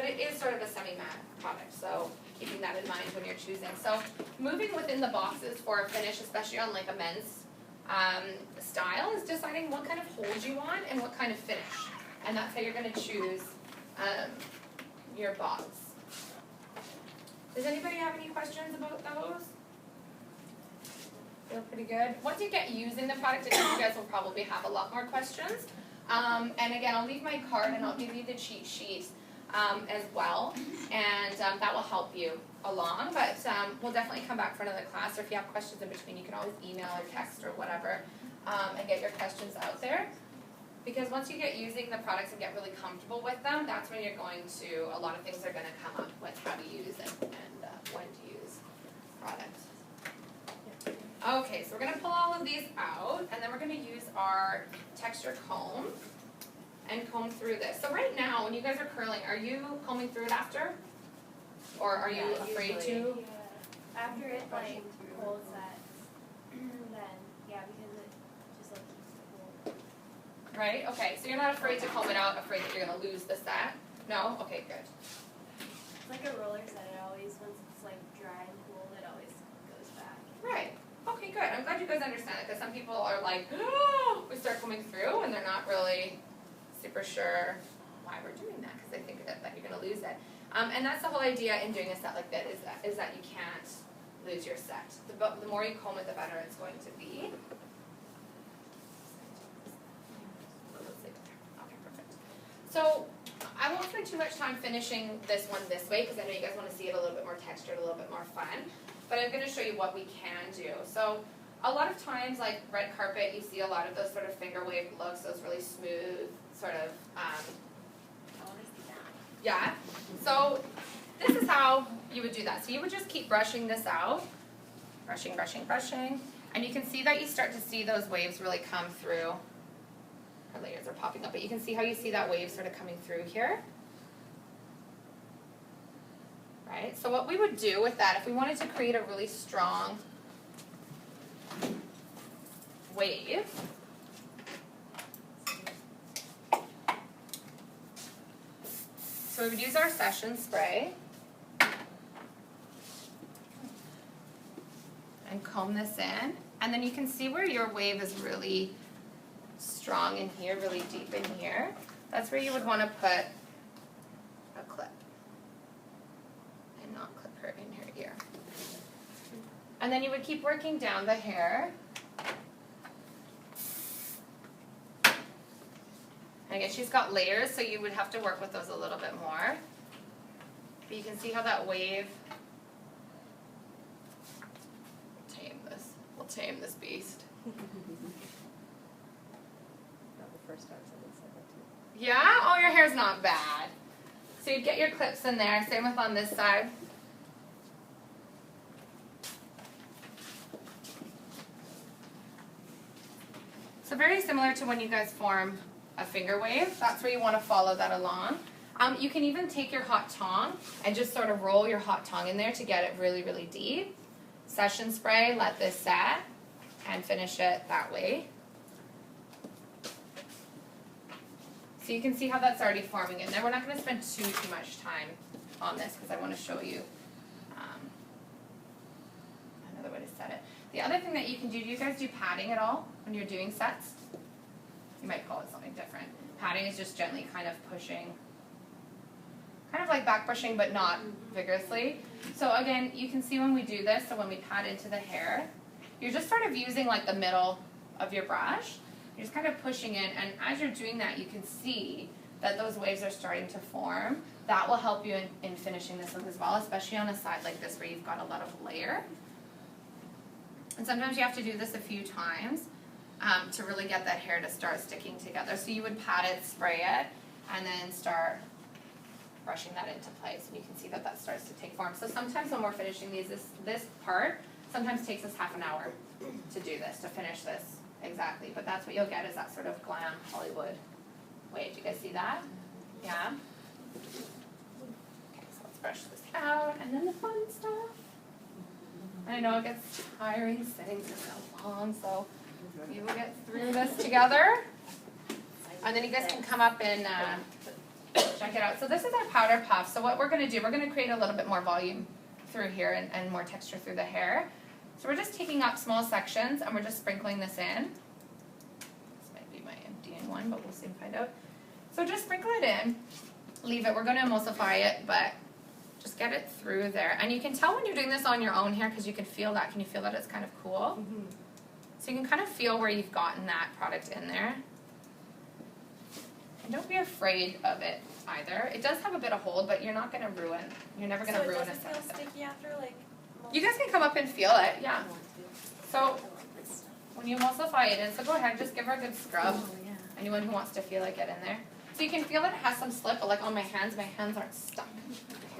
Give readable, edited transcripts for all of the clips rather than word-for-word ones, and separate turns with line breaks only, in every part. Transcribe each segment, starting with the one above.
but it is sort of a semi-matte product, so keeping that in mind when you're choosing. So moving within the boxes for a finish, especially on like a men's style, is deciding what kind of hold you want and what kind of finish. And that's how you're going to choose your box. Does anybody have any questions about those? Feel pretty good? Once you get using the product, I think you guys will probably have a lot more questions. And again, I'll leave my card and I'll give you the cheat sheet as well, and that will help you along. But we'll definitely come back for another class, or if you have questions in between, you can always email or text or whatever, and get your questions out there. Because once you get using the products and get really comfortable with them, that's when you're going to, a lot of things are going to come up with how to use it and when to use products. Okay, so we're going to pull all of these out, and then we're going to use our texture comb and comb through this. So right now, when you guys are curling, are you combing through it after? Or are you afraid to?
Yeah. After it like holds that, then yeah, because it just like keeps the hold.
Right, okay, so you're not afraid to comb it out, afraid that you're going to lose the set? No? Okay, good.
It's like a roller set. It always, once it's like dry and cool, it always goes back.
Right. Okay, good. I'm glad you guys understand it, because some people are like, oh, we start coming through, and they're not really super sure why we're doing that, because they think that you're going to lose it. And that's the whole idea in doing a set like that, is that you can't lose your set. The more you comb it, the better it's going to be. Okay, perfect. So I won't spend too much time finishing this one this way, because I know you guys want to see it a little bit more textured, a little bit more fun. But I'm going to show you what we can do. So a lot of times, like red carpet, you see a lot of those sort of finger wave looks, those really smooth sort of, yeah. So this is how you would do that. So you would just keep brushing this out, brushing, brushing, brushing, and you can see that you start to see those waves really come through. Our layers are popping up, but you can see how you see that wave sort of coming through here. Right? So what we would do with that, if we wanted to create a really strong wave, so we would use our session spray and comb this in, and then you can see where your wave is really strong in here, really deep in here. That's where you would want to put a clip and not clip her in her ear. And then you would keep working down the hair. And again, she's got layers, so you would have to work with those a little bit more. But you can see how that wave, we'll tame this beast. Yeah? Oh, your hair's not bad. So you'd get your clips in there, same with on this side. So very similar to when you guys form a finger wave. That's where you want to follow that along. You can even take your hot tongue and just sort of roll your hot tongue in there to get it really, really deep. Session spray, let this set, and finish it that way. So you can see how that's already forming in there. We're not going to spend too much time on this because I want to show you another way to set it. The other thing that you can do you guys do padding at all when you're doing sets? You might call it something different. Padding is just gently kind of pushing, kind of like back brushing, but not vigorously. So again, you can see when we do this, so when we pat into the hair, you're just sort of using like the middle of your brush. You're just kind of pushing in, and as you're doing that, you can see that those waves are starting to form. That will help you in finishing this look as well, especially on a side like this where you've got a lot of layer. And sometimes you have to do this a few times to really get that hair to start sticking together. So you would pat it, spray it, and then start brushing that into place. And you can see that that starts to take form. So sometimes when we're finishing these, this part sometimes takes us half an hour to do this, to finish this exactly. But that's what you'll get, is that sort of glam Hollywood wave. Do you guys see that? Yeah? Okay, so let's brush this out, and then the fun stuff. I know it gets tiring sitting for so long, so we will get through this together. And then you guys can come up and check it out. So this is our powder puff. So what we're going to do, we're going to create a little bit more volume through here and more texture through the hair. So we're just taking up small sections and we're just sprinkling this in. This might be my emptying one, but we'll soon find out. So just sprinkle it in, leave it. We're going to emulsify it, but just get it through there. And you can tell when you're doing this on your own hair because you can feel that. Can you feel that it's kind of cool? Mm-hmm. So you can kind of feel where you've gotten that product in there. And don't be afraid of it either. It does have a bit of hold, but you're not going to ruin. You're never going to ruin a set.
So it doesn't feel sticky after, like.
You guys can come up and feel it, yeah. So when you emulsify it in, so go ahead, just give her a good scrub.
Oh, yeah.
Anyone who wants to feel it, get in there. So you can feel that it has some slip, but like on my hands aren't stuck.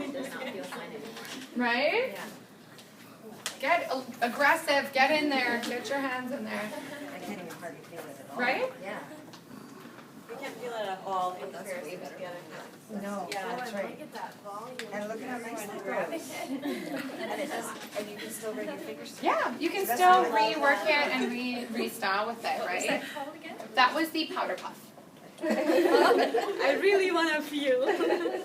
It does not feel fine anymore.
Right?
Yeah.
Get aggressive, get in there, get your hands in there.
I can't even hardly feel it at all.
Right?
Yeah.
You can't feel it at all in
That's
comparison
way
to
better.
the other hands.
No.
Yeah,
That's right.
Look at that volume.
And look at how nice it grows. And it does, and you can still run your fingers through.
Yeah, you can
That's
still
what I love.
rework it and restyle with it,
What was
right?
that called again?
That was the powder puff.
I really want to feel.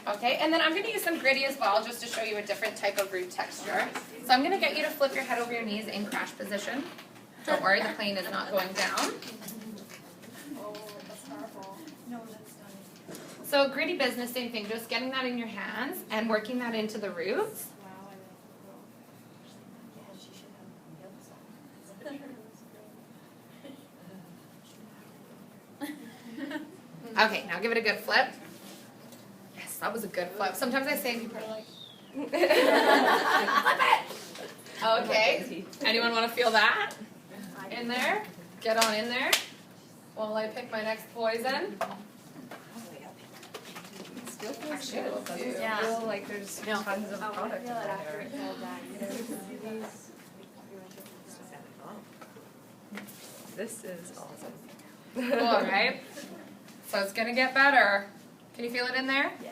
Okay, and then I'm going to use some gritty as well just to show you a different type of root texture. So I'm going to get you to flip your head over your knees in crash position. Don't worry, the plane is not going down.
Oh, that's powerful. No, that's done.
So gritty business, same thing, just getting that in your hands and working that into the roots.
Wow, I
Yeah, she should have the other side.
Okay, now give it a good flip. Yes, that was a good flip. Sometimes I say people are like, flip it! Okay, anyone want to feel that? In there? Get on in there while I pick my next poison.
It still feels
Actually,
good.
we'll
It doesn't
do-
Yeah.
feel like there's tons of
I
product
feel
in
it after
there.
it fell down.
This is awesome.
Cool, right? So it's gonna get better. Can you feel it in there?
Yeah.